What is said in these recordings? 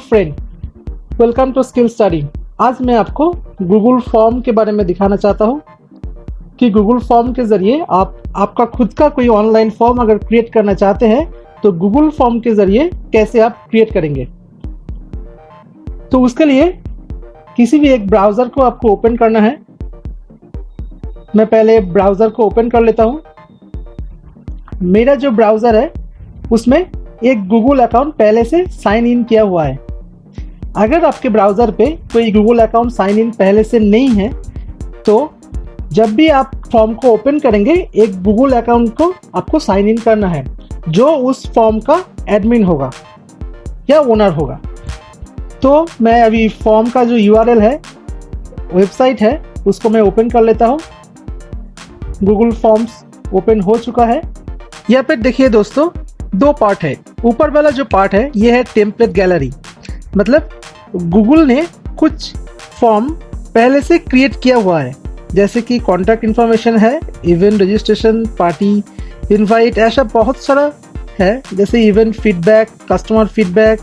Friend, welcome to skill study. आज मैं आपको गूगल फॉर्म के बारे में दिखाना चाहता हूँ कि गूगल फॉर्म के ज़रिए आप आपका खुद का कोई ऑनलाइन फॉर्म अगर क्रिएट करना चाहते हैं तो गूगल फॉर्म के ज़रिए कैसे आप क्रिएट करेंगे। तो उसके लिए किसी भी एक ब्राउज़र को आपको ओपन करना है। मैं पहले ब्राउज़र को ओपन कर लेता हूँ। मेरा जो ब्राउज़र है उसमें एक गूगल अकाउंट पहले से साइन इन किया हुआ है। अगर आपके ब्राउज़र पे कोई गूगल अकाउंट साइन इन पहले से नहीं है तो जब भी आप फॉर्म को ओपन करेंगे एक गूगल अकाउंट को आपको साइन इन करना है जो उस फॉर्म का एडमिन होगा या ओनर होगा। तो मैं अभी फॉर्म का जो URL है, वेबसाइट है, उसको मैं ओपन कर लेता हूँ। गूगल फॉर्म्स ओपन हो चुका है। यहाँ पे देखिए दोस्तों, दो पार्ट है। ऊपर वाला जो पार्ट है ये है टेम्पलेट गैलरी, मतलब गूगल ने कुछ फॉर्म पहले से क्रिएट किया हुआ है, जैसे कि कॉन्टैक्ट इन्फॉर्मेशन है, इवेंट रजिस्ट्रेशन, पार्टी इनवाइट, ऐसा बहुत सारा है। जैसे event feedback, customer feedback,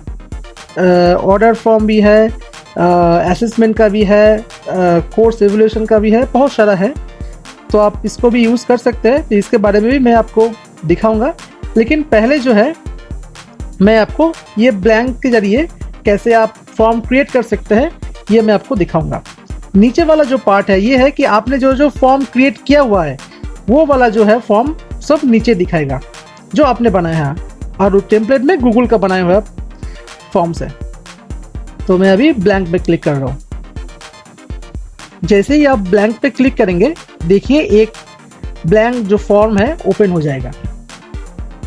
order form भी है, असेसमेंट का भी है, कोर्स एवोल्यूशन का भी है, बहुत सारा है। तो आप इसको भी यूज़ कर सकते हैं। तो इसके बारे में भी मैं आपको दिखाऊंगा, लेकिन पहले जो है मैं आपको ये ब्लैंक के ज़रिए कैसे आप फॉर्म क्रिएट कर सकते हैं ये मैं आपको दिखाऊंगा। नीचे वाला जो पार्ट है ये है कि आपने जो फॉर्म क्रिएट किया हुआ है वो वाला जो है फॉर्म सब नीचे दिखाएगा जो आपने बनाया है, और टेम्पलेट में गूगल का बनाया हुआ फॉर्म्स है। तो मैं अभी ब्लैंक पे क्लिक कर रहा हूँ। जैसे ही आप ब्लैंक पे क्लिक करेंगे देखिए एक ब्लैंक जो फॉर्म है ओपन हो जाएगा।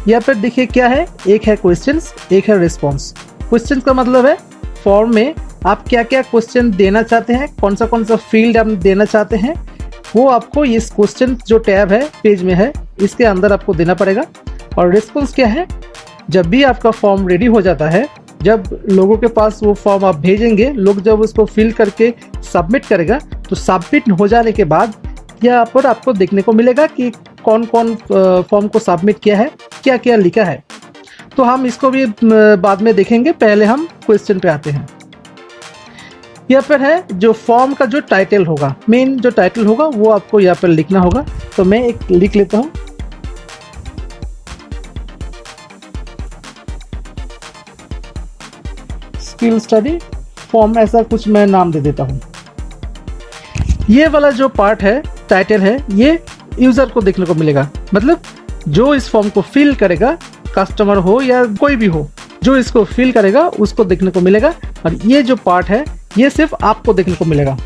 यहाँ पर देखिए क्या है, एक है क्वेश्चंस, एक है रिस्पॉन्स। क्वेश्चंस का मतलब है फॉर्म में आप क्या क्या क्वेश्चन देना चाहते हैं, कौन सा फील्ड आप देना चाहते हैं, वो आपको इस क्वेश्चन जो टैब है पेज में है इसके अंदर आपको देना पड़ेगा। और रिस्पॉन्स क्या है, जब भी आपका फॉर्म रेडी हो जाता है, जब लोगों के पास वो फॉर्म आप भेजेंगे, लोग जब उसको फिल करके सबमिट करेगा तो सबमिट हो जाने के बाद यहाँ पर आपको देखने को मिलेगा कि कौन कौन फॉर्म को सबमिट किया है, क्या क्या लिखा है। तो हम इसको भी बाद में देखेंगे, पहले हम क्वेश्चन पे आते हैं। यहाँ पर है जो फॉर्म का जो टाइटल होगा, मेन जो टाइटल होगा वो आपको यहाँ पर लिखना होगा। तो मैं एक लिख लेता हूँ, स्किल स्टडी फॉर्म, ऐसा कुछ मैं नाम दे देता हूँ। ये वाला जो पार्ट है, टाइटल है, ये यूज़र को देखने को मिलेगा, मतलब जो इस फॉर्म को फिल करेगा, कस्टमर हो या कोई भी हो, जो इसको फिल करेगा उसको देखने को मिलेगा। और ये जो पार्ट है ये सिर्फ आपको देखने को मिलेगा।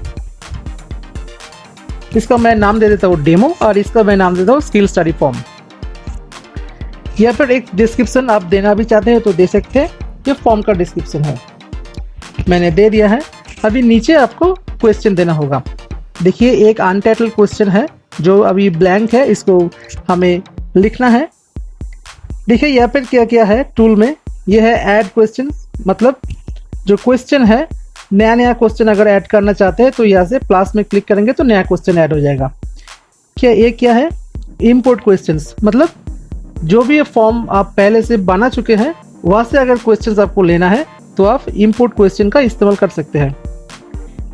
इसका मैं नाम दे देता हूँ डेमो, और इसका मैं नाम देता हूँ स्किल स्टडी फॉर्म। यहाँ पर एक डिस्क्रिप्शन आप देना भी चाहते हैं तो दे सकते हैं, ये फॉर्म का डिस्क्रिप्शन है, मैंने दे दिया है। अभी नीचे आपको क्वेश्चन देना होगा। देखिए एक अनटाइटल्ड क्वेश्चन है जो अभी ब्लैंक है, इसको हमें लिखना है। देखिए यहाँ पर क्या क्या है टूल में, ये है ऐड क्वेश्चन, मतलब जो क्वेश्चन है, नया क्वेश्चन अगर ऐड करना चाहते हैं तो यहाँ से प्लस में क्लिक करेंगे तो नया क्वेश्चन ऐड हो जाएगा। क्या है इंपोर्ट क्वेश्चंस, मतलब जो भी फॉर्म आप पहले से बना चुके हैं वहाँ से अगर क्वेश्चंस आपको लेना है तो आप इंपोर्ट क्वेश्चन का इस्तेमाल कर सकते हैं।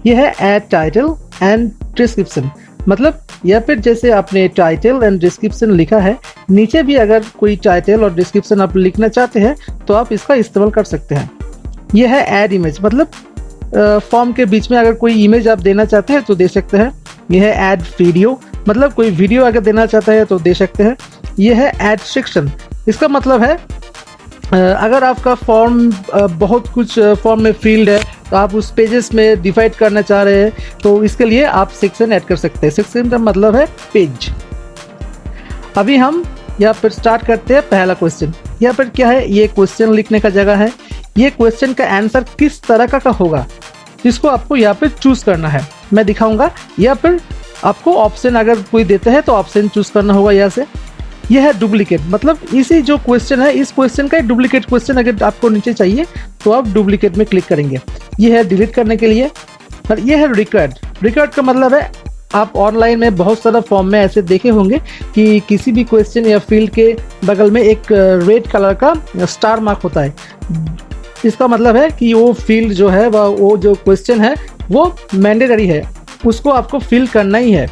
यह है ऐड टाइटल एंड डिस्क्रिप्शन, मतलब या फिर जैसे आपने टाइटल एंड डिस्क्रिप्शन लिखा है, नीचे भी अगर कोई टाइटल और डिस्क्रिप्शन आप लिखना चाहते हैं तो आप इसका इस्तेमाल कर सकते हैं। यह है ऐड इमेज, मतलब फॉर्म के बीच में अगर कोई इमेज आप देना चाहते हैं तो दे सकते हैं। यह है ऐड वीडियो, मतलब कोई वीडियो अगर देना चाहते हैं तो दे सकते हैं। यह है ऐड सेक्शन, इसका मतलब है अगर आपका फॉर्म बहुत कुछ फॉर्म में फील्ड है तो आप उस पेजेस में डिवाइड करना चाह रहे हैं तो इसके लिए आप सेक्शन ऐड कर सकते हैं। सेक्शन का मतलब है पेज। अभी हम यहाँ पर स्टार्ट करते हैं पहला क्वेश्चन। यहाँ पर क्या है, ये क्वेश्चन लिखने का जगह है। ये क्वेश्चन का आंसर किस तरह का होगा जिसको आपको यहाँ पर चूज़ करना है, मैं दिखाऊंगा। या फिर आपको ऑप्शन अगर कोई देते हैं तो ऑप्शन चूज़ करना होगा यहाँ से। यह है डुप्लीकेट, मतलब इसी जो क्वेश्चन है इस क्वेश्चन का डुप्लीकेट क्वेश्चन अगर आपको नीचे चाहिए तो आप डुप्लीकेट में क्लिक करेंगे। यह है डिलीट करने के लिए। और यह है रिकॉर्ड। रिकॉर्ड का मतलब है आप ऑनलाइन में बहुत सारा फॉर्म में ऐसे देखे होंगे कि किसी भी क्वेश्चन या फील्ड के बगल में एक रेड कलर का स्टार मार्क होता है। इसका मतलब है कि वो फील्ड जो है वो जो क्वेश्चन है वो मैंडेटरी है, उसको आपको फिल करना ही है।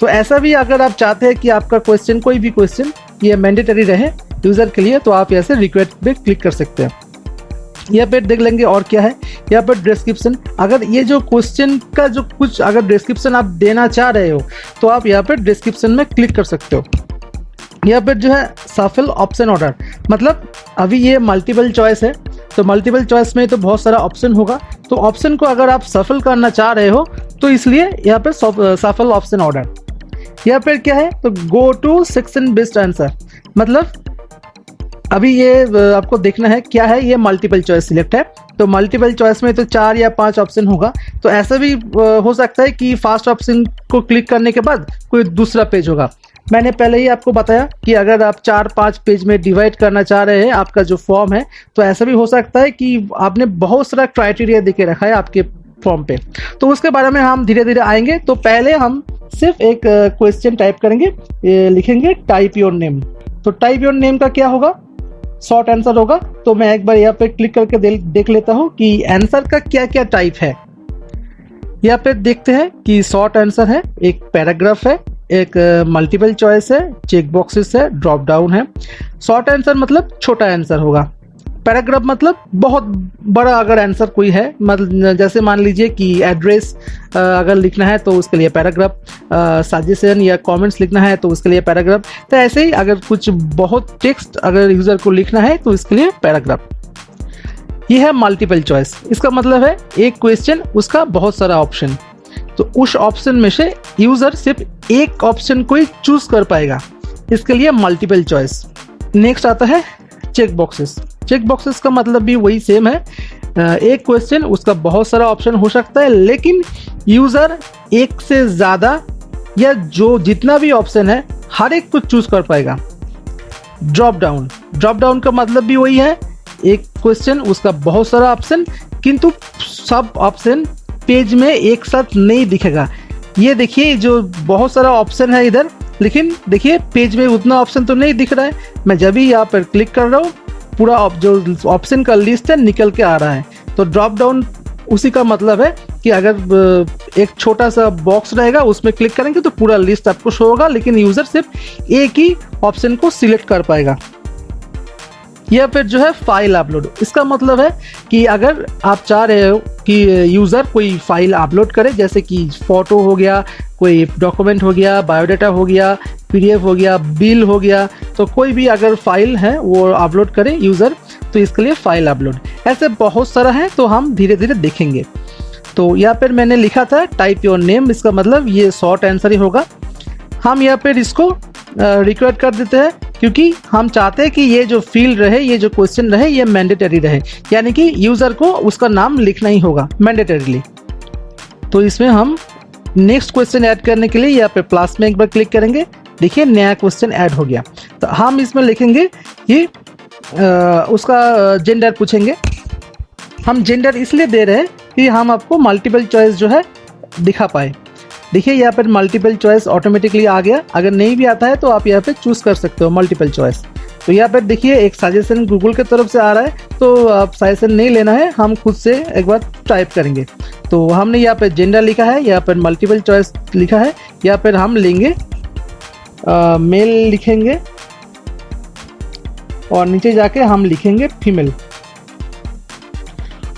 तो ऐसा भी अगर आप चाहते हैं कि आपका क्वेश्चन, कोई भी क्वेश्चन ये मैंडेटरी रहे यूज़र के लिए, तो आप ऐसे रिक्वेस्ट पे क्लिक कर सकते हैं। यहाँ पे देख लेंगे और क्या है, यहाँ पर डिस्क्रिप्शन। अगर ये जो क्वेश्चन का जो कुछ अगर डिस्क्रिप्शन आप देना चाह रहे हो तो आप यहाँ पर डिस्क्रिप्शन में क्लिक कर सकते हो। यहाँ पर जो है सफल ऑप्शन ऑर्डर, मतलब अभी ये मल्टीपल चॉइस है, तो मल्टीपल चॉइस में तो बहुत सारा ऑप्शन होगा, तो ऑप्शन को अगर आप सफल करना चाह रहे हो तो इसलिए यहाँ पर सफल ऑप्शन ऑर्डर। यहाँ पर क्या है, तो go to section based answer, मतलब अभी ये आपको देखना है क्या है, ये मल्टीपल चॉइस सिलेक्ट है, तो मल्टीपल चॉइस में तो 4 या 5 ऑप्शन होगा। तो ऐसा भी हो सकता है कि फर्स्ट ऑप्शन को क्लिक करने के बाद कोई दूसरा पेज होगा। मैंने पहले ही आपको बताया कि अगर आप 4-5 पेज में डिवाइड करना चाह रहे हैं आपका जो फॉर्म है, तो ऐसा भी हो सकता है कि आपने बहुत सारा क्राइटेरिया देके रखा है आपके फॉर्म पे, तो उसके बारे में हम धीरे धीरे आएंगे। तो पहले हम सिर्फ एक क्वेश्चन टाइप करेंगे, लिखेंगे टाइप योर नेम। तो टाइप योर नेम का क्या होगा, शॉर्ट आंसर होगा। तो मैं एक बार यहाँ पे क्लिक करके देख लेता हूँ कि आंसर का क्या क्या टाइप है। यहाँ पे देखते हैं कि शॉर्ट आंसर है, एक पैराग्राफ है, एक मल्टीपल चॉइस है, चेक बॉक्सेस है, ड्रॉप डाउन है। शॉर्ट आंसर मतलब छोटा आंसर होगा, पैराग्राफ मतलब बहुत बड़ा अगर आंसर कोई है, मतलब जैसे मान लीजिए कि एड्रेस अगर लिखना है तो उसके लिए पैराग्राफ, सजेशन या कमेंट्स लिखना है तो उसके लिए पैराग्राफ। तो ऐसे ही अगर कुछ बहुत टेक्स्ट अगर यूज़र को लिखना है तो इसके लिए पैराग्राफ। ये है मल्टीपल चॉइस, इसका मतलब है एक क्वेश्चन उसका बहुत सारा ऑप्शन, तो उस ऑप्शन में से यूज़र सिर्फ एक ऑप्शन को ही चूज कर पाएगा, इसके लिए मल्टीपल चॉइस। नेक्स्ट आता है चेक बॉक्सेस। चेक बॉक्सेस का मतलब भी वही सेम है, एक क्वेश्चन उसका बहुत सारा ऑप्शन हो सकता है, लेकिन यूज़र एक से ज़्यादा या जो जितना भी ऑप्शन है हर एक को चूज कर पाएगा। ड्रॉप डाउन, ड्रॉप डाउन का मतलब भी वही है, एक क्वेश्चन उसका बहुत सारा ऑप्शन, किंतु सब ऑप्शन पेज में एक साथ नहीं दिखेगा। ये देखिए जो बहुत सारा ऑप्शन है इधर, लेकिन देखिए पेज में उतना ऑप्शन तो नहीं दिख रहा है। मैं जब भी यहाँ पर क्लिक कर रहा हूँ पूरा जो ऑप्शन का लिस्ट है निकल के आ रहा है। तो ड्रॉप डाउन उसी का मतलब है कि अगर एक छोटा सा बॉक्स रहेगा उसमें क्लिक करेंगे तो पूरा लिस्ट आपको शो होगा, लेकिन यूज़र सिर्फ एक ही ऑप्शन को सिलेक्ट कर पाएगा। या फिर जो है फाइल अपलोड, इसका मतलब है कि अगर आप चाह रहे हो कि यूज़र कोई फाइल अपलोड करे, जैसे कि फ़ोटो हो गया, कोई डॉक्यूमेंट हो गया, बायोडाटा हो गया, पीडीएफ हो गया, बिल हो गया, तो कोई भी अगर फाइल है वो अपलोड करे यूज़र, तो इसके लिए फाइल अपलोड। ऐसे बहुत सारा है, तो हम धीरे धीरे देखेंगे। तो यहाँ पर मैंने लिखा था टाइप योर नेम, इसका मतलब ये शॉर्ट आंसर ही होगा। हम यहाँ पर इसको रिक्वेस्ट कर देते हैं, क्योंकि हम चाहते हैं कि ये जो फील्ड रहे, ये जो क्वेश्चन रहे, ये मैंडेटरी रहे, यानी कि यूज़र को उसका नाम लिखना ही होगा मैंडेटरीली। तो इसमें हम नेक्स्ट क्वेश्चन ऐड करने के लिए यहाँ पे प्लस में एक बार क्लिक करेंगे, देखिए नया क्वेश्चन ऐड हो गया। तो हम इसमें लिखेंगे कि उसका जेंडर पूछेंगे। हम जेंडर इसलिए दे रहे हैं कि हम आपको मल्टीपल चॉइस जो है दिखा पाए। देखिए यहाँ पर मल्टीपल चॉइस ऑटोमेटिकली आ गया, अगर नहीं भी आता है तो आप यहाँ पे चूज़ कर सकते हो मल्टीपल चॉइस। तो यहाँ पर देखिए एक सजेशन गूगल की तरफ से आ रहा है, तो आप सजेशन नहीं लेना है, हम खुद से एक बार टाइप करेंगे। तो हमने यहाँ पर जेंडर लिखा है, यहाँ पर मल्टीपल चॉइस लिखा है, यहाँ पर हम लेंगे मेल लिखेंगे और नीचे जाके हम लिखेंगे फीमेल।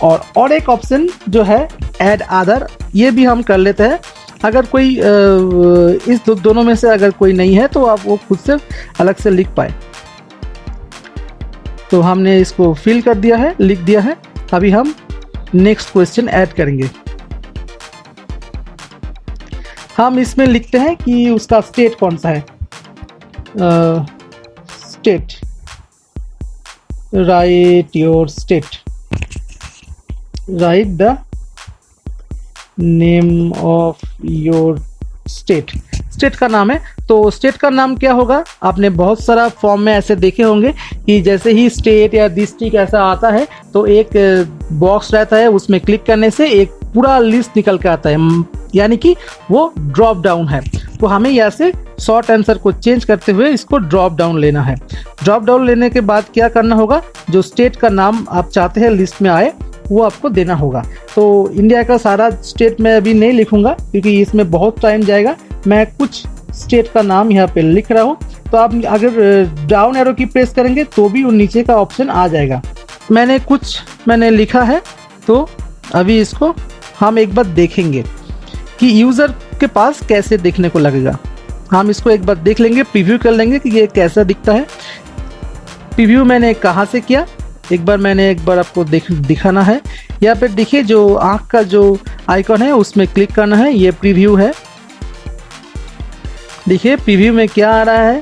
और एक ऑप्शन जो है ऐड अदर, ये भी हम कर लेते हैं। अगर कोई इस दोनों में से अगर कोई नहीं है तो आप वो खुद से अलग से लिख पाए। तो हमने इसको फिल कर दिया है, लिख दिया है। अभी हम नेक्स्ट क्वेश्चन ऐड करेंगे। हम इसमें लिखते हैं कि उसका स्टेट कौन सा है। State, right your state, right the name of your state. State का नाम है, तो स्टेट का नाम क्या होगा, आपने बहुत सारा फॉर्म में ऐसे देखे होंगे कि जैसे ही स्टेट या डिस्ट्रिक्ट ऐसा आता है तो एक बॉक्स रहता है, उसमें क्लिक करने से एक पूरा लिस्ट निकल के आता है, यानी कि वो ड्रॉप डाउन है। तो हमें यहाँ से शॉर्ट आंसर को चेंज करते हुए इसको ड्रॉप डाउन लेना है। ड्रॉप डाउन लेने के बाद क्या करना होगा, जो स्टेट का नाम आप चाहते हैं लिस्ट में आए वो आपको देना होगा। तो इंडिया का सारा स्टेट मैं अभी नहीं लिखूंगा क्योंकि इसमें बहुत टाइम जाएगा। मैं कुछ स्टेट का नाम यहाँ पे लिख रहा हूँ। तो आप अगर डाउन एरो की प्रेस करेंगे तो भी वो नीचे का ऑप्शन आ जाएगा। मैंने लिखा है, तो अभी इसको हम एक बार देखेंगे कि यूज़र के पास कैसे देखने को लगेगा। हम इसको एक बार देख लेंगे, प्रीव्यू कर लेंगे कि ये कैसा दिखता है। प्रीव्यू मैंने कहाँ से किया, एक बार आपको दिखाना है। यहाँ पे देखिए जो आँख का जो आइकॉन है उसमें क्लिक करना है, ये प्रीव्यू है। देखिए प्रीव्यू में क्या आ रहा है,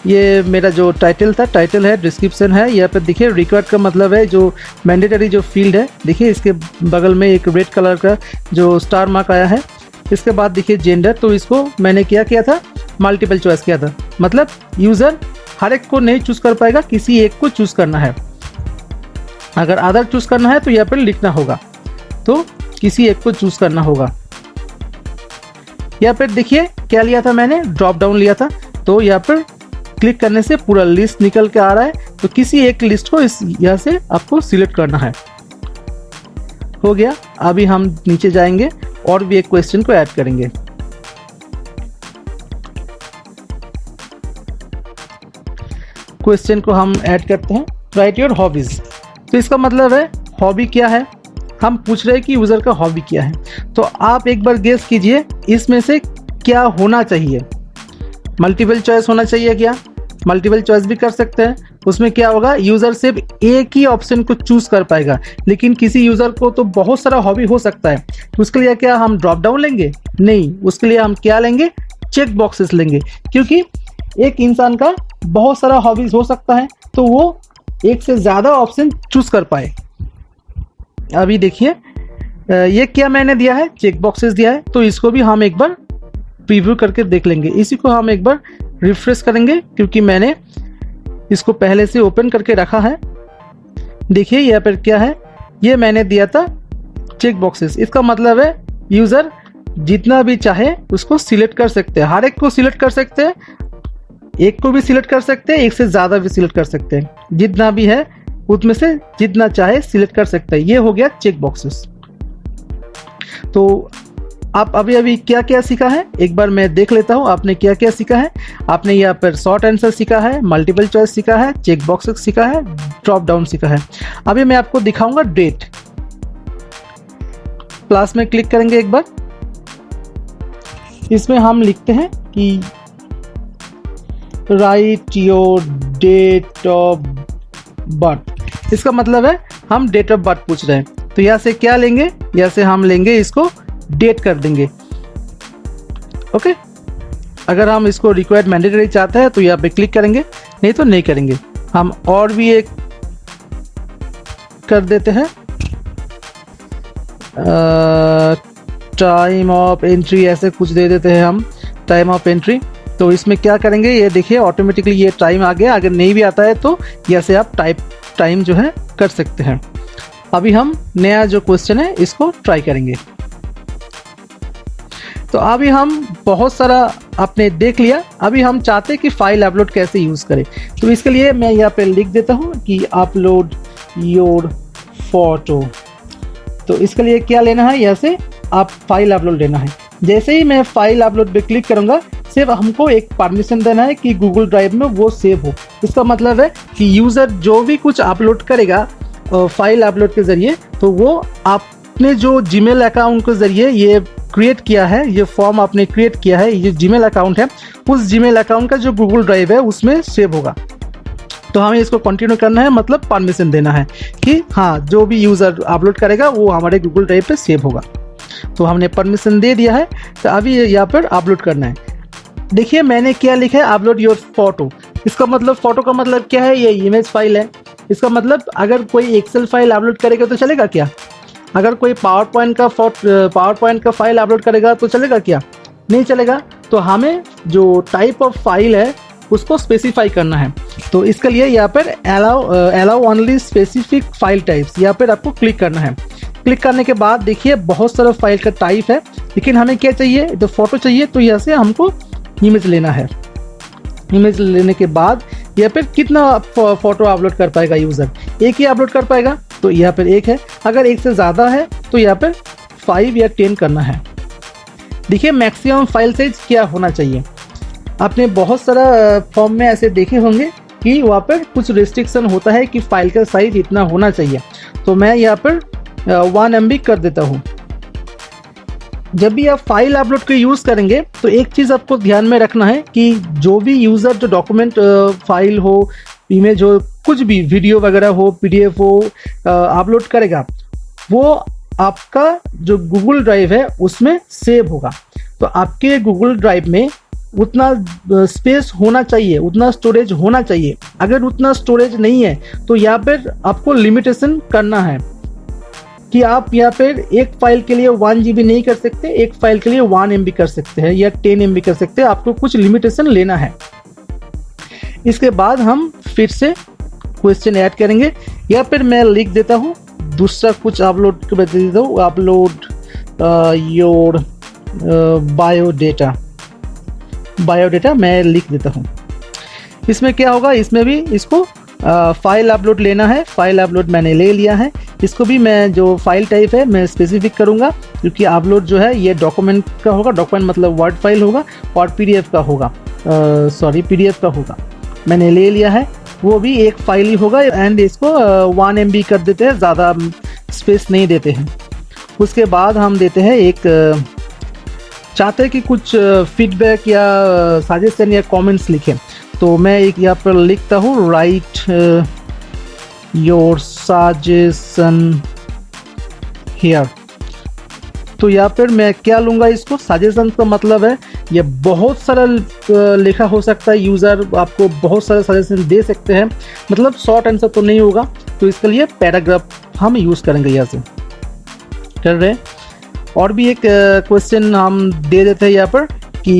ये मेरा जो टाइटल था, टाइटल है, डिस्क्रिप्शन है। यहाँ पर देखिए रिक्वायर्ड का मतलब है जो मैंडेटरी जो फील्ड है। देखिए इसके बगल में एक रेड कलर का जो स्टार मार्क आया है। इसके बाद देखिए जेंडर, तो इसको मैंने क्या किया था, मल्टीपल चॉइस किया था। मतलब यूज़र हर एक को नहीं चूज़ कर पाएगा, किसी एक को चूज़ करना है। अगर अदर चूज़ करना है तो यहाँ पर लिखना होगा, तो किसी एक को चूज़ करना होगा। यहाँ पर देखिए क्या लिया था मैंने, ड्रॉप डाउन लिया था। तो यहाँ पर क्लिक करने से पूरा लिस्ट निकल के आ रहा है। तो किसी एक लिस्ट को इस यहाँ से आपको सिलेक्ट करना है। हो गया। अभी हम नीचे जाएंगे और भी एक क्वेश्चन को ऐड करेंगे। क्वेश्चन को हम ऐड करते हैं, राइट योर हॉबीज। तो इसका मतलब है हॉबी क्या है, हम पूछ रहे हैं कि यूज़र का हॉबी क्या है। तो आप एक बार गेस कीजिए इसमें से क्या होना चाहिए। मल्टीपल चॉइस होना चाहिए क्या, मल्टीपल चॉइस भी कर सकते हैं। उसमें क्या होगा, यूज़र सिर्फ एक ही ऑप्शन को चूज़ कर पाएगा। लेकिन किसी यूज़र को तो बहुत सारा हॉबी हो सकता है। तो उसके लिए क्या हम ड्रॉप डाउन लेंगे, नहीं, उसके लिए हम क्या लेंगे, चेक बॉक्सेस लेंगे। क्योंकि एक इंसान का बहुत सारा हॉबीज हो सकता है, तो वो एक से ज़्यादा ऑप्शन चूज़ कर पाए। अभी देखिए ये क्या मैंने दिया है, चेक बॉक्सेस दिया है। तो इसको भी हम एक बार प्रीव्यू करके देख लेंगे। इसी को हम एक बार रिफ्रेश करेंगे क्योंकि मैंने इसको पहले से ओपन करके रखा है। देखिए यहाँ पर क्या है, ये मैंने दिया था चेक बॉक्सेस। इसका मतलब है यूज़र जितना भी चाहे उसको सिलेक्ट कर सकते हैं, हर एक को सिलेक्ट कर सकते हैं, एक को भी सिलेक्ट कर सकते हैं, एक से ज़्यादा भी सिलेक्ट कर सकते हैं। जितना भी है उसमें से जितना चाहे सिलेक्ट कर सकते हैं। ये हो गया चेक बॉक्सेस। तो आप अभी क्या क्या सीखा है एक बार मैं देख लेता हूँ। आपने क्या क्या सीखा है, आपने यहाँ पर शॉर्ट आंसर सीखा है, मल्टीपल चॉइस सीखा है, चेक बॉक्सेस सीखा है, ड्रॉप डाउन सीखा है। अभी मैं आपको दिखाऊंगा डेट। प्लस में क्लिक करेंगे एक बार, इसमें हम लिखते हैं कि write your date of birth. इसका मतलब है हम डेट ऑफ बर्थ पूछ रहे हैं। तो यहाँ से क्या लेंगे, यहाँ से हम लेंगे इसको डेट कर देंगे। ओके, अगर हम इसको रिक्वायर्ड मैंडेटरी चाहते हैं तो यहाँ पे क्लिक करेंगे, नहीं तो नहीं करेंगे। हम और भी एक कर देते हैं, टाइम ऑफ एंट्री ऐसे कुछ दे देते हैं हम, टाइम ऑफ एंट्री। तो इसमें क्या करेंगे, ये देखिए ऑटोमेटिकली ये टाइम आ गया। अगर नहीं भी आता है तो यहाँ से आप टाइम जो है कर सकते हैं। अभी हम नया जो क्वेश्चन है इसको ट्राई करेंगे। तो अभी हम बहुत सारा आपने देख लिया। अभी हम चाहते हैं कि फाइल अपलोड कैसे यूज़ करें। तो इसके लिए मैं यहाँ पे लिख देता हूँ कि अपलोड योर फोटो। तो इसके लिए क्या लेना है, यहाँ से आप फाइल अपलोड लेना है। जैसे ही मैं फाइल अपलोड पे क्लिक करूँगा, सिर्फ हमको एक परमिशन देना है कि गूगल ड्राइव में वो सेव हो। इसका मतलब है कि यूज़र जो भी कुछ अपलोड करेगा फाइल अपलोड के ज़रिए, तो वो आपने जो जीमेल अकाउंट के ज़रिए ये क्रिएट किया है, ये फॉर्म आपने क्रिएट किया है, ये जीमेल अकाउंट है, उस जीमेल अकाउंट का जो गूगल ड्राइव है उसमें सेव होगा। तो हमें इसको कंटिन्यू करना है, मतलब परमिशन देना है कि हाँ जो भी यूज़र अपलोड करेगा वो हमारे गूगल ड्राइव पे सेव होगा। तो हमने परमिशन दे दिया है। तो अभी यहाँ पर अपलोड करना है। देखिए मैंने क्या लिखा है, अपलोड योर फोटो। इसका मतलब फ़ोटो का मतलब क्या है, ये इमेज फाइल है। इसका मतलब अगर कोई एक्सेल फाइल अपलोड करेगा तो चलेगा क्या, अगर कोई पावर पॉइंट का फाइल अपलोड करेगा तो चलेगा क्या, नहीं चलेगा। तो हमें जो टाइप ऑफ फाइल है उसको स्पेसिफाई करना है। तो इसके लिए यहाँ पर allow only specific file types, यहाँ पर आपको क्लिक करना है। क्लिक करने के बाद देखिए बहुत सारा फाइल का टाइप है, लेकिन हमें क्या चाहिए, तो फोटो चाहिए। तो यहाँ से हमको इमेज लेना है। इमेज लेने के बाद यहाँ पर कितना फ़ोटो अपलोड कर पाएगा यूज़र, एक ही अपलोड कर पाएगा, तो यहाँ पर एक है। अगर एक से ज़्यादा है तो यहाँ पर 5 या 10 करना है। देखिए मैक्सिमम फाइल साइज क्या होना चाहिए। आपने बहुत सारा फॉर्म में ऐसे देखे होंगे कि वहाँ पर कुछ रिस्ट्रिक्शन होता है कि फाइल का साइज इतना होना चाहिए, तो मैं यहाँ पर 1 MB कर देता हूँ। जब भी आप फाइल अपलोड के यूज़ करेंगे तो एक चीज़ आपको ध्यान में रखना है कि जो भी यूज़र जो डॉक्यूमेंट फाइल हो, इमेज हो, कुछ भी वीडियो वगैरह हो, PDF हो अपलोड करेगा, वो आपका जो गूगल ड्राइव है उसमें सेव होगा। तो आपके गूगल ड्राइव में उतना स्पेस होना चाहिए, उतना स्टोरेज होना चाहिए। अगर उतना स्टोरेज नहीं है तो यहाँ पर आपको लिमिटेशन करना है कि आप यहाँ पर एक फाइल के लिए 1 GB नहीं कर सकते, एक फाइल के लिए 1 MB कर सकते हैं या 10 MB कर सकते हैं। आपको कुछ लिमिटेशन लेना है। इसके बाद हम फिर से क्वेश्चन ऐड करेंगे। यहाँ पर मैं लिख देता हूँ दूसरा कुछ अपलोड कर देता हूँ, अपलोड योर बायोडेटा मैं लिख देता हूँ। इसमें क्या होगा, इसमें भी इसको फाइल अपलोड लेना है। फाइल अपलोड मैंने ले लिया है। इसको भी मैं जो फाइल टाइप है मैं स्पेसिफिक करूँगा, क्योंकि अपलोड जो है ये डॉक्यूमेंट का होगा। डॉक्यूमेंट मतलब वर्ड फाइल होगा और PDF का होगा, PDF का होगा। मैंने ले लिया है, वो भी एक फाइल ही होगा। एंड इसको 1 MB कर देते हैं, ज़्यादा स्पेस नहीं देते हैं। उसके बाद हम देते हैं एक चाहते हैं कि कुछ फीडबैक या सजेशन या कमेंट्स लिखें, तो मैं एक यहाँ पर लिखता हूँ राइट योर सजेशन हियर। तो यहाँ पर मैं क्या लूँगा, इसको सजेशन का मतलब है ये बहुत सारा लिखा हो सकता है। यूज़र आपको बहुत सारे सजेशन दे सकते हैं, मतलब शॉर्ट आंसर तो नहीं होगा, तो इसके लिए पैराग्राफ हम यूज़ करेंगे। यहाँ से कर रहे हैं। और भी एक क्वेश्चन हम दे देते हैं यहाँ पर कि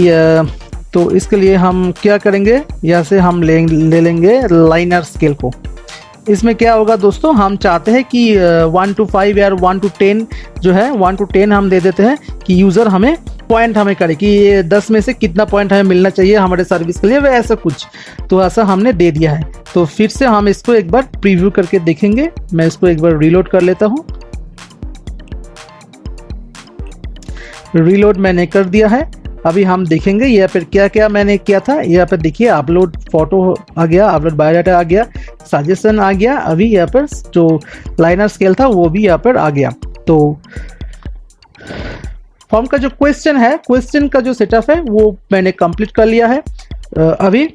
तो इसके लिए हम क्या करेंगे, यहाँ से हम ले लेंगे लाइनर स्केल को। इसमें क्या होगा दोस्तों, हम चाहते हैं कि 1 to 5 या 1 to 10 जो है 1 to 10 हम दे देते हैं कि यूज़र हमें पॉइंट हमें करे कि ये 10 में से कितना पॉइंट हमें मिलना चाहिए हमारे सर्विस के लिए, वह ऐसा कुछ। तो ऐसा हमने दे दिया है। तो फिर से हम इसको एक बार प्रीव्यू करके देखेंगे। मैं इसको एक बार रीलोड कर लेता हूँ। रीलोड मैंने कर दिया है। अभी हम देखेंगे यहाँ पर क्या क्या मैंने किया था। यहाँ पर देखिए अपलोड फोटो आ गया, अपलोड बायोडाटा आ गया, सजेशन आ गया। अभी यहाँ पर जो लाइनर स्केल था वो भी यहाँ पर आ गया। तो फॉर्म का जो क्वेश्चन है, क्वेश्चन का जो सेटअप है वो मैंने कंप्लीट कर लिया है। अभी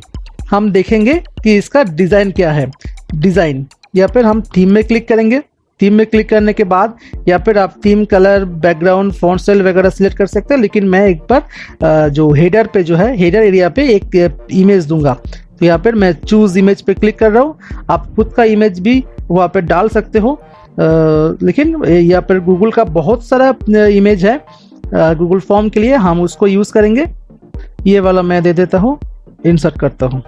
हम देखेंगे कि इसका डिज़ाइन क्या है। डिज़ाइन यहाँ पर हम थीम में क्लिक करेंगे। थीम में क्लिक करने के बाद यहाँ पर आप theme, colour, background, font style वगैरह सिलेक्ट कर सकते हैं। लेकिन मैं एक बार जो हेडर पे जो है, हेडर एरिया पे एक इमेज दूंगा। तो यहाँ पर मैं चूज़ इमेज पे क्लिक कर रहा हूँ। आप खुद का इमेज भी वहाँ पर डाल सकते हो, लेकिन यहाँ पर गूगल का बहुत सारा इमेज है गूगल फॉर्म के लिए, हम उसको यूज़ करेंगे। ये वाला मैं दे देता हूँ, इंसर्ट करता हूँ।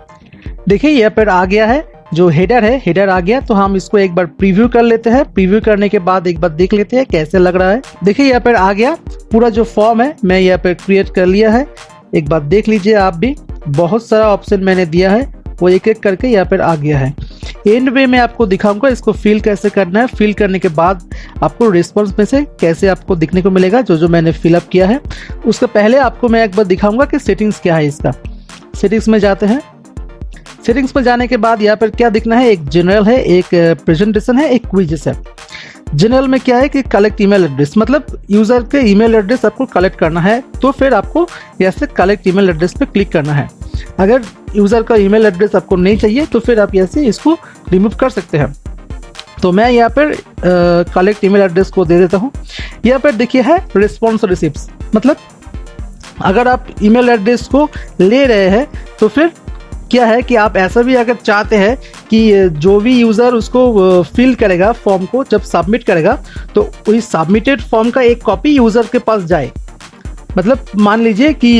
देखिए यहाँ पर आ गया है, जो हेडर है हेडर आ गया। तो हम इसको एक बार प्रीव्यू कर लेते हैं। प्रीव्यू करने के बाद एक बार देख लेते हैं कैसे लग रहा है। देखिए यहाँ पर आ गया पूरा जो फॉर्म है, मैं यहाँ पर क्रिएट कर लिया है। एक बार देख लीजिए आप भी, बहुत सारा ऑप्शन मैंने दिया है, वो एक एक करके यहाँ पर आ गया है। एंड में मैं आपको दिखाऊंगा इसको फिल कैसे करना है। फिल करने के बाद आपको रिस्पॉन्स में से कैसे आपको दिखने को मिलेगा जो जो मैंने फिलअप किया है। उसके पहले आपको मैं एक बार दिखाऊंगा कि सेटिंग्स क्या है इसका। सेटिंग्स में जाते हैं। सेटिंग्स पर जाने के बाद यहाँ पर क्या दिखना है, एक जनरल है, एक प्रेजेंटेशन है, एक क्विज़ है। जनरल में क्या है कि कलेक्ट ईमेल एड्रेस, मतलब यूज़र के ईमेल एड्रेस आपको कलेक्ट करना है। तो फिर आपको यहाँ से कलेक्ट ईमेल एड्रेस पे क्लिक करना है। अगर यूज़र का ईमेल एड्रेस आपको नहीं चाहिए तो फिर आप यहाँ से इसको रिमूव कर सकते हैं। तो मैं यहाँ पर कलेक्ट ईमेल एड्रेस को दे देता हूँ। यहाँ पर देखिए है रिस्पॉन्स रिसिप्ट्स, मतलब अगर आप ईमेल एड्रेस को ले रहे हैं तो फिर क्या है कि आप ऐसा भी अगर चाहते हैं कि जो भी यूज़र उसको फिल करेगा फॉर्म को, जब सबमिट करेगा तो वही सबमिटेड फॉर्म का एक कॉपी यूज़र के पास जाए। मतलब मान लीजिए कि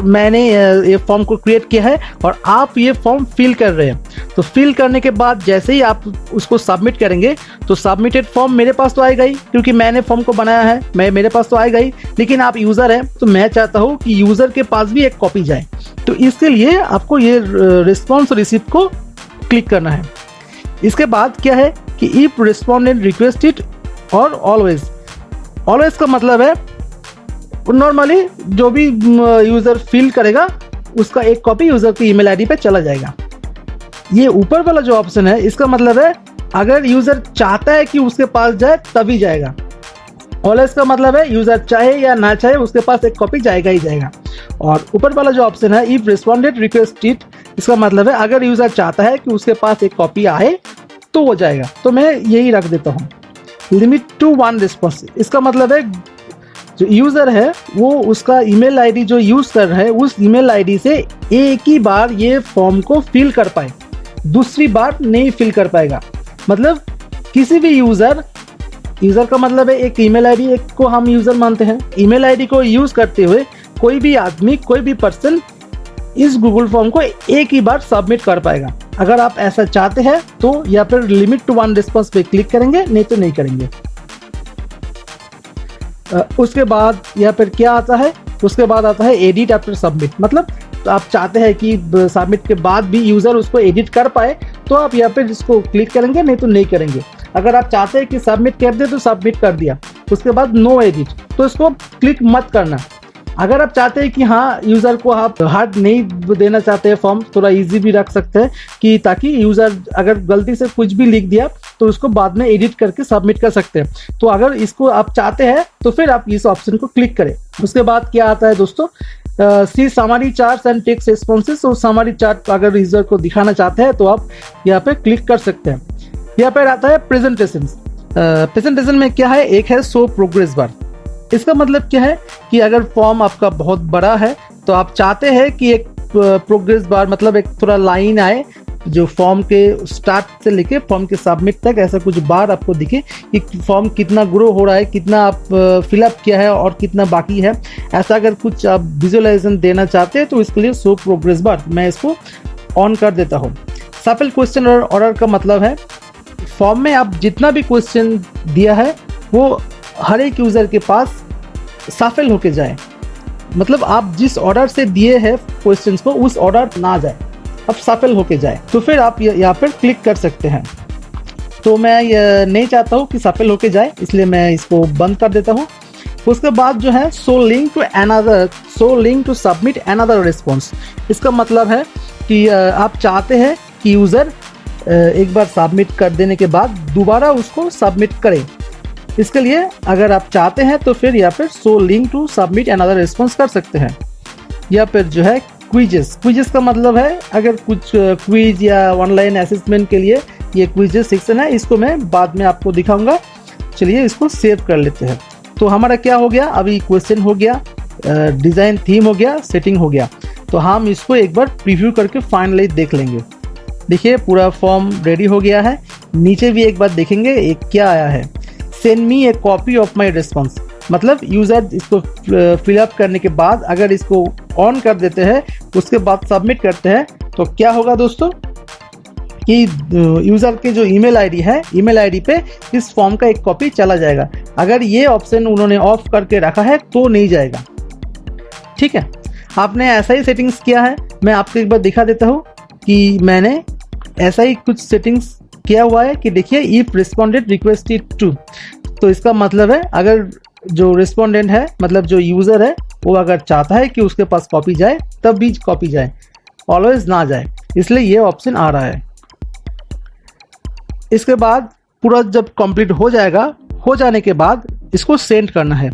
मैंने ये फॉर्म को क्रिएट किया है और आप ये फॉर्म फिल कर रहे हैं, तो फिल करने के बाद जैसे ही आप उसको सबमिट करेंगे तो सबमिटेड फॉर्म मेरे पास तो आएगा ही, क्योंकि मैंने फॉर्म को बनाया है, मेरे पास तो आएगा ही। लेकिन आप यूज़र हैं तो मैं चाहता हूँ कि यूज़र के पास भी एक कॉपी जाए, तो इसके लिए आपको ये रिस्पॉन्स रिसिप्ट को क्लिक करना है। इसके बाद क्या है कि इफ रिस्पोंडेंट रिक्वेस्टेड और ऑलवेज का मतलब है नॉर्मली जो भी यूज़र फिल करेगा उसका एक कॉपी यूज़र की ईमेल आईडी पे चला जाएगा। ये ऊपर वाला जो ऑप्शन है इसका मतलब है अगर यूज़र चाहता है कि उसके पास जाए तभी जाएगा। ऑलवेज का मतलब है यूज़र चाहे या ना चाहे उसके पास एक कॉपी जाएगा ही जाएगा। और ऊपर वाला जो ऑप्शन है इफ रिस्पोंडेंट रिक्वेस्टेड, इसका मतलब है अगर यूज़र चाहता है कि उसके पास एक कॉपी आए तो वो जाएगा। तो मैं यही रख देता हूँ लिमिट टू 1 रिस्पॉन्स। इसका मतलब है जो यूज़र है वो उसका ईमेल आईडी जो यूज़ कर रहा है उस ईमेल आईडी से एक ही बार ये फॉर्म को फिल कर पाए, दूसरी बार नहीं फिल कर पाएगा। मतलब किसी भी यूज़र का मतलब है एक ईमेल आईडी, एक को हम यूज़र मानते हैं। ईमेल आईडी को यूज़ करते हुए कोई भी आदमी, कोई भी पर्सन इस गूगल फॉर्म को एक ही बार सबमिट कर पाएगा। अगर आप ऐसा चाहते हैं तो या फिर लिमिट टू 1 रिस्पॉन्स पे क्लिक करेंगे, नहीं तो नहीं करेंगे। उसके बाद या फिर क्या आता है, उसके बाद आता है एडिट आफ्टर सबमिट। मतलब तो आप चाहते हैं कि सबमिट के बाद भी यूज़र उसको एडिट कर पाए तो आप यहाँ पे इसको क्लिक करेंगे, नहीं तो नहीं करेंगे। अगर आप चाहते हैं कि सबमिट कर दे तो सबमिट कर दिया, उसके बाद नो एडिट, तो इसको क्लिक मत करना। अगर आप चाहते हैं कि हाँ यूज़र को आप हार्ड नहीं देना चाहते हैं, फॉर्म थोड़ा इजी भी रख सकते हैं कि ताकि यूज़र अगर गलती से कुछ भी लिख दिया तो उसको बाद में एडिट करके सबमिट कर सकते हैं। तो अगर इसको आप चाहते हैं तो फिर आप इस ऑप्शन को क्लिक करें। उसके बाद क्या आता है दोस्तों, see summary charts and text responses. और समरी चार्ट अगर यूज़र को दिखाना चाहते हैं तो आप यहाँ पे क्लिक कर सकते हैं। यहाँ पर आता है प्रेजेंटेशन। प्रेजेंटेशन में क्या है, एक है शो प्रोग्रेस बार। इसका मतलब क्या है कि अगर फॉर्म आपका बहुत बड़ा है तो आप चाहते हैं कि एक प्रोग्रेस बार, मतलब एक थोड़ा लाइन आए जो फॉर्म के स्टार्ट से लेके फॉर्म के सबमिट तक ऐसा कुछ बार आपको दिखे कि फॉर्म कितना ग्रो हो रहा है, कितना आप फिलअप किया है और कितना बाकी है। ऐसा अगर कुछ आप विजुअलाइजेशन देना चाहते हैं तो इसके लिए शो प्रोग्रेस बार मैं इसको ऑन कर देता हूँ। सफल क्वेश्चन और ऑर्डर का मतलब है फॉर्म में आप जितना भी क्वेश्चन दिया है वो हर एक यूज़र के पास सफल होके जाए। मतलब आप जिस ऑर्डर से दिए हैं क्वेश्चंस को उस ऑर्डर ना जाए, अब सफल होके जाए, तो फिर आप यहाँ पर क्लिक कर सकते हैं। तो मैं नहीं चाहता हूँ कि सफल होके जाए, इसलिए मैं इसको बंद कर देता हूँ। उसके बाद जो है show link to submit another response. इसका मतलब है कि आप चाहते हैं कि यूज़र एक बार सबमिट कर देने के बाद दोबारा उसको सबमिट करें। इसके लिए अगर आप चाहते हैं तो फिर या फिर show link to submit another response कर सकते हैं। या फिर जो है क्विजेस का मतलब है अगर कुछ क्विज या ऑनलाइन असेसमेंट के लिए ये क्विजेस सेक्शन है, इसको मैं बाद में आपको दिखाऊंगा। चलिए इसको सेव कर लेते हैं। तो हमारा क्या हो गया, अभी क्वेश्चन हो गया, डिज़ाइन थीम हो गया, सेटिंग हो गया। तो हम इसको एक बार प्रीव्यू करके फाइनलाइज देख लेंगे। देखिए पूरा फॉर्म रेडी हो गया है। नीचे भी एक बार देखेंगे एक क्या आया है, send me A copy of my response. मतलब यूज़र इसको फिलअप करने के बाद अगर इसको ऑन कर देते हैं उसके बाद सबमिट करते हैं तो क्या होगा दोस्तों कि यूज़र के जो ईमेल आईडी है, ईमेल आईडी पे इस फॉर्म का एक कॉपी चला जाएगा। अगर ये ऑप्शन उन्होंने ऑफ करके रखा है तो नहीं जाएगा। ठीक है, आपने ऐसा ही सेटिंग्स किया है। मैं आपको एक बार दिखा देता हूँ कि मैंने ऐसा ही कुछ सेटिंग्स किया हुआ है कि देखिए इफ रिस्पोंडेंट रिक्वेस्टेड टू, तो इसका मतलब है अगर जो रिस्पोंडेंट है मतलब जो यूज़र है वो अगर चाहता है कि उसके पास कॉपी जाए तब भी कॉपी जाए, ऑलवेज ना जाए, इसलिए ये ऑप्शन आ रहा है। इसके बाद पूरा जब कंप्लीट हो जाएगा, हो जाने के बाद इसको सेंड करना है,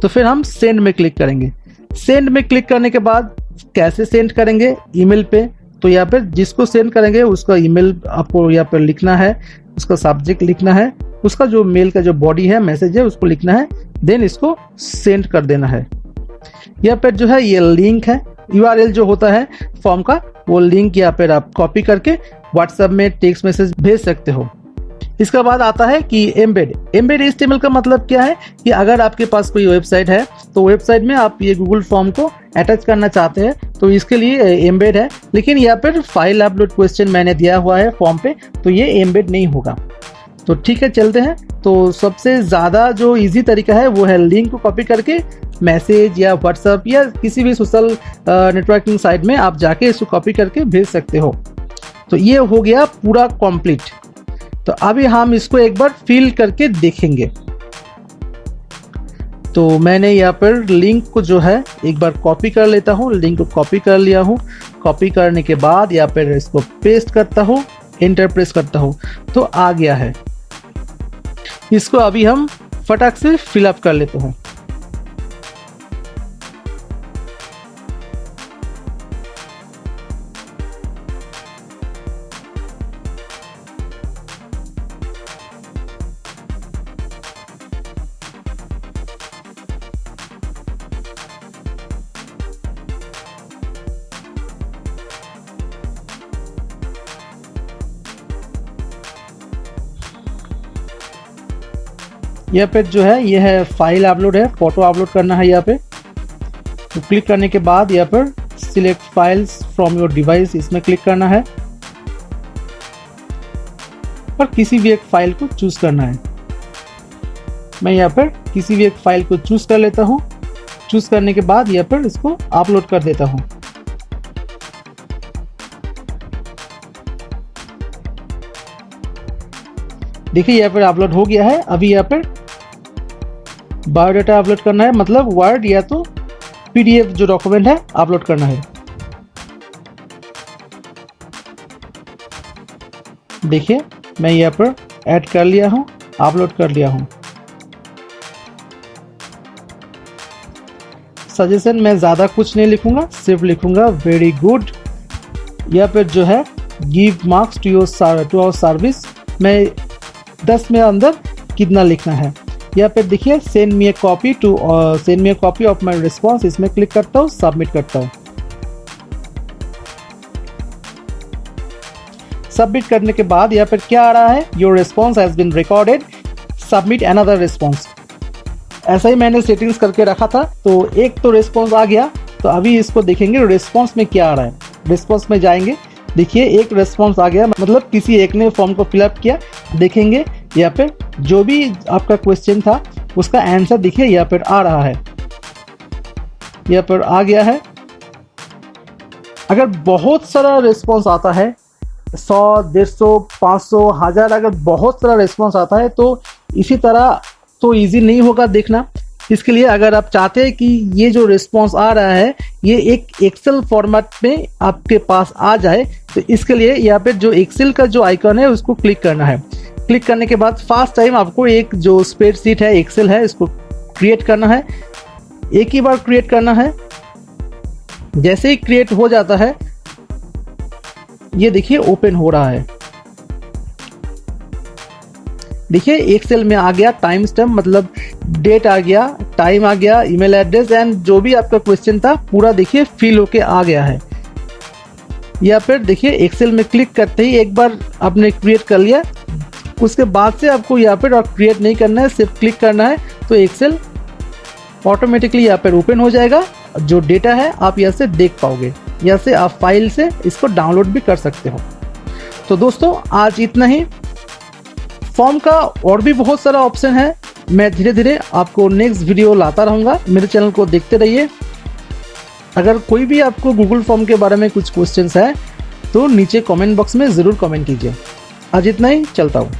तो फिर हम सेंड में क्लिक करेंगे। सेंड में क्लिक करने के बाद कैसे सेंड करेंगे, ईमेल पे। तो यहाँ पर जिसको सेंड करेंगे उसका ईमेल आपको यहाँ पर लिखना है, उसका सब्जेक्ट लिखना है, उसका जो मेल का जो बॉडी है, मैसेज है, उसको लिखना है, देन इसको सेंड कर देना है। यहाँ पर जो है ये लिंक है, URL जो होता है फॉर्म का, वो लिंक यहाँ पर आप कॉपी करके व्हाट्सएप में टेक्स्ट मैसेज भेज सकते हो। इसके बाद आता है कि एम्बेड HTML का मतलब क्या है कि अगर आपके पास कोई वेबसाइट है तो वेबसाइट में आप ये गूगल फॉर्म को अटैच करना चाहते हैं तो इसके लिए एम्बेड है। लेकिन यहाँ पर फाइल अपलोड क्वेश्चन मैंने दिया हुआ है फॉर्म पे, तो ये एम्बेड नहीं होगा। तो ठीक है, चलते हैं। तो सबसे ज़्यादा जो इजी तरीका है वो है लिंक को कॉपी करके मैसेज या व्हाट्सएप या किसी भी सोशल नेटवर्किंग साइट में आप जाके इसको कॉपी करके भेज सकते हो। तो ये हो गया पूरा कंप्लीट। तो अभी हम इसको एक बार फिल करके देखेंगे। तो मैंने यहाँ पर लिंक को जो है एक बार कॉपी कर लेता हूँ। लिंक को कॉपी कर लिया हूँ। कॉपी करने के बाद यहाँ पर इसको पेस्ट करता हूँ, एंटर प्रेस करता हूँ, तो आ गया है। इसको अभी हम फटाक से फिलअप कर लेते हैं। यहाँ पे जो है ये है फाइल अपलोड है, फोटो अपलोड करना है यहाँ पे। तो क्लिक करने के बाद यहाँ पर select files from your device, इसमें क्लिक करना है और किसी भी एक फाइल को चूज करना है। मैं यहाँ पर किसी भी एक फाइल को चूज कर लेता हूँ। चूज करने के बाद यहाँ पर इसको अपलोड कर देता हूँ। देखिए यहाँ पर अपलोड हो गया है। अभी यहाँ पर बायोडाटा अपलोड करना है, मतलब वर्ड या तो PDF जो डॉक्यूमेंट है अपलोड करना है। देखिए मैं यहाँ पर ऐड कर लिया हूँ, अपलोड कर लिया हूँ। सजेशन में ज़्यादा कुछ नहीं लिखूंगा, सिर्फ लिखूंगा वेरी गुड। यहाँ पर जो है give marks to our service, मैं 10 में अंदर कितना लिखना है। यहाँ पे देखिए send me A copy of my response, इसमें क्लिक करता हूँ, सबमिट करता हूँ। सबमिट करने के बाद यहाँ पर क्या आ रहा है, your response has been recorded, submit another response. ऐसा ही मैंने सेटिंग्स करके रखा था। तो एक तो रिस्पॉन्स आ गया। तो अभी इसको देखेंगे रिस्पॉन्स में क्या आ रहा है। रिस्पॉन्स में जाएंगे, देखिए एक रिस्पॉन्स आ गया, मतलब किसी एक ने फॉर्म को फिलअप किया। देखेंगे यहाँ पे जो भी आपका क्वेश्चन था उसका आंसर देखिए यहाँ पर आ रहा है, यहाँ पर आ गया है। अगर बहुत सारा रिस्पॉन्स आता है, 100, 150, 500, 1000, अगर बहुत सारा रिस्पॉन्स आता है तो इसी तरह तो इजी नहीं होगा देखना। इसके लिए अगर आप चाहते हैं कि ये जो रिस्पॉन्स आ रहा है ये एक एक्सेल फॉर्मेट में आपके पास आ जाए, तो इसके लिए यहाँ पे जो एक्सेल का जो आइकन है उसको क्लिक करना है। क्लिक करने के बाद फर्स्ट टाइम आपको एक जो स्प्रेडशीट है, एक्सेल है, इसको क्रिएट करना है। एक ही बार क्रिएट करना है। जैसे ही क्रिएट हो जाता है ये देखिए ओपन हो रहा है। देखिए एक्सेल में आ गया टाइम स्टैम्प, मतलब डेट आ गया, टाइम आ गया, ईमेल एड्रेस एंड जो भी आपका क्वेश्चन था पूरा देखिए फिल होके आ गया है। या फिर देखिए एक्सेल में क्लिक करते ही एक बार आपने क्रिएट कर लिया, उसके बाद से आपको यहाँ पर और क्रिएट नहीं करना है, सिर्फ क्लिक करना है तो एक्सेल ऑटोमेटिकली यहाँ पर ओपन हो जाएगा। जो डेटा है आप यहाँ से देख पाओगे, यहाँ से आप फाइल से इसको डाउनलोड भी कर सकते हो। तो दोस्तों आज इतना ही। फॉर्म का और भी बहुत सारा ऑप्शन है, मैं धीरे धीरे आपको नेक्स्ट वीडियो लाता रहूँगा। मेरे चैनल को देखते रहिए। अगर कोई भी आपको गूगल फॉर्म के बारे में कुछ क्वेश्चंस है तो नीचे कमेंट बॉक्स में ज़रूर कमेंट कीजिए। आज इतना ही, चलता हूँ।